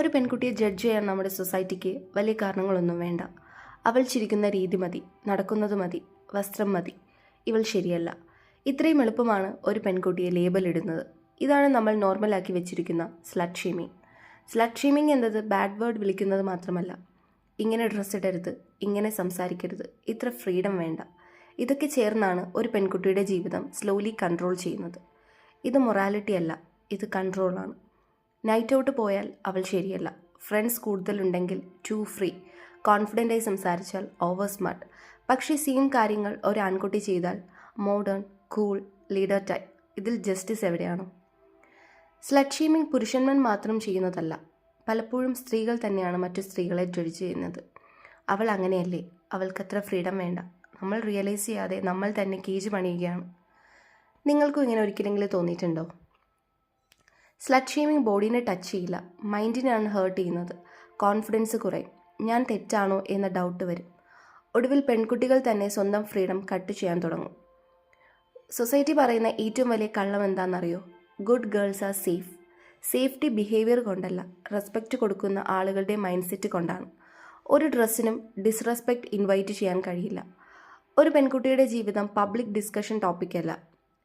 ഒരു പെൺകുട്ടിയെ ജഡ്ജ് ചെയ്യാൻ നമ്മുടെ സൊസൈറ്റിക്ക് വലിയ കാരണങ്ങളൊന്നും വേണ്ട. അവൾ ചിരിക്കുന്ന രീതി മതി, നടക്കുന്നത് മതി, വസ്ത്രം മതി, ഇവൾ ശരിയല്ല. ഇത്രയും എളുപ്പമാണ് ഒരു പെൺകുട്ടിയെ ലേബൽ ഇടുന്നത്. ഇതാണ് നമ്മൾ നോർമലാക്കി വെച്ചിരിക്കുന്ന സ്ലട്ട് ഷേമിങ്. സ്ലട്ട് ഷേമിങ് എന്നത് ബാഡ് വേർഡ് വിളിക്കുന്നത് മാത്രമല്ല, ഇങ്ങനെ ഡ്രസ്സ് ഇടരുത്, ഇങ്ങനെ സംസാരിക്കരുത്, ഇത്ര ഫ്രീഡം വേണ്ട, ഇതൊക്കെ ചേർന്നാണ് ഒരു പെൺകുട്ടിയുടെ ജീവിതം സ്ലോലി കൺട്രോൾ ചെയ്യുന്നത്. ഇത് മൊറാലിറ്റി അല്ല, ഇത് കൺട്രോളാണ്. നൈറ്റ് ഔട്ട് പോയാൽ അവൾ ശരിയല്ല, ഫ്രണ്ട്സ് കൂടുതലുണ്ടെങ്കിൽ ടു ഫ്രീ, കോൺഫിഡൻ്റായി സംസാരിച്ചാൽ ഓവർ സ്മാർട്ട്. പക്ഷേ സെയിം കാര്യങ്ങൾ ഒരു ആൺകുട്ടി ചെയ്താൽ മോഡേൺ, കൂൾ, ലീഡർ ടൈപ്പ്. ഇതിൽ ജസ്റ്റിസ് എവിടെയാണ്? സ്ലട്ട് ഷേമിംഗ് പുരുഷന്മാർ മാത്രം ചെയ്യുന്നതല്ല, പലപ്പോഴും സ്ത്രീകൾ തന്നെയാണ് മറ്റു സ്ത്രീകളെ ജഡ്ജ് ചെയ്യുന്നത്. അവൾ അങ്ങനെയല്ലേ, അവൾക്കത്ര ഫ്രീഡം വേണ്ട. നമ്മൾ റിയലൈസ് ചെയ്യാതെ നമ്മൾ തന്നെ കേജ് പണിയുകയാണ്. നിങ്ങൾക്കും ഇങ്ങനെ ഒരിക്കലെങ്കിലും തോന്നിയിട്ടുണ്ടോ? സ്ലട്ട് ഷേമിംഗ് ബോഡീനെ ടച്ച് ചെയ്യില്ല, മൈൻഡിനെയാണ് ഹേർട്ട് ചെയ്യുന്നത്. കോൺഫിഡൻസ് കുറയും, ഞാൻ തെറ്റാണോ എന്ന ഡൗട്ട് വരും. ഒടുവിൽ പെൺകുട്ടികൾ തന്നെ സ്വന്തം ഫ്രീഡം കട്ട് ചെയ്യാൻ തുടങ്ങും. സൊസൈറ്റി പറയുന്ന ഏറ്റവും വലിയ കള്ളം എന്താണെന്നറിയോ? Good girls are safe. Safety behaviour കൊണ്ടല്ല, റെസ്പെക്റ്റ് കൊടുക്കുന്ന ആളുകളുടെ മൈൻഡ് സെറ്റ് കൊണ്ടാണ്. ഒരു ഡ്രസ്സിനും ഡിസ്റെസ്പെക്റ്റ് ഇൻവൈറ്റ് ചെയ്യാൻ കഴിയില്ല. ഒരു പെൺകുട്ടിയുടെ ജീവിതം പബ്ലിക് ഡിസ്കഷൻ ടോപ്പിക്കല്ല.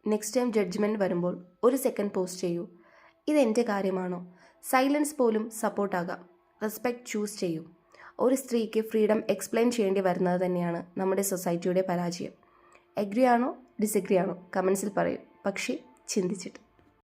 നെക്സ്റ്റ് ടൈം ജഡ്ജ്മെൻറ്റ് വരുമ്പോൾ ഒരു സെക്കൻഡ് പോസ്റ്റ് ചെയ്യൂ. ഇതെൻ്റെ കാര്യമാണോ? സൈലൻസ് പോലും സപ്പോർട്ടാകാം. റെസ്പെക്റ്റ് ചൂസ് ചെയ്യൂ. ഒരു സ്ത്രീക്ക് ഫ്രീഡം എക്സ്പ്ലെയിൻ ചെയ്യേണ്ടി വരുന്നത് തന്നെയാണ് നമ്മുടെ സൊസൈറ്റിയുടെ പരാജയം. എഗ്രി ആണോ ഡിസഗ്രി ആണോ കമൻസിൽ പറയൂ, പക്ഷേ ചിന്തിച്ചിട്ട്.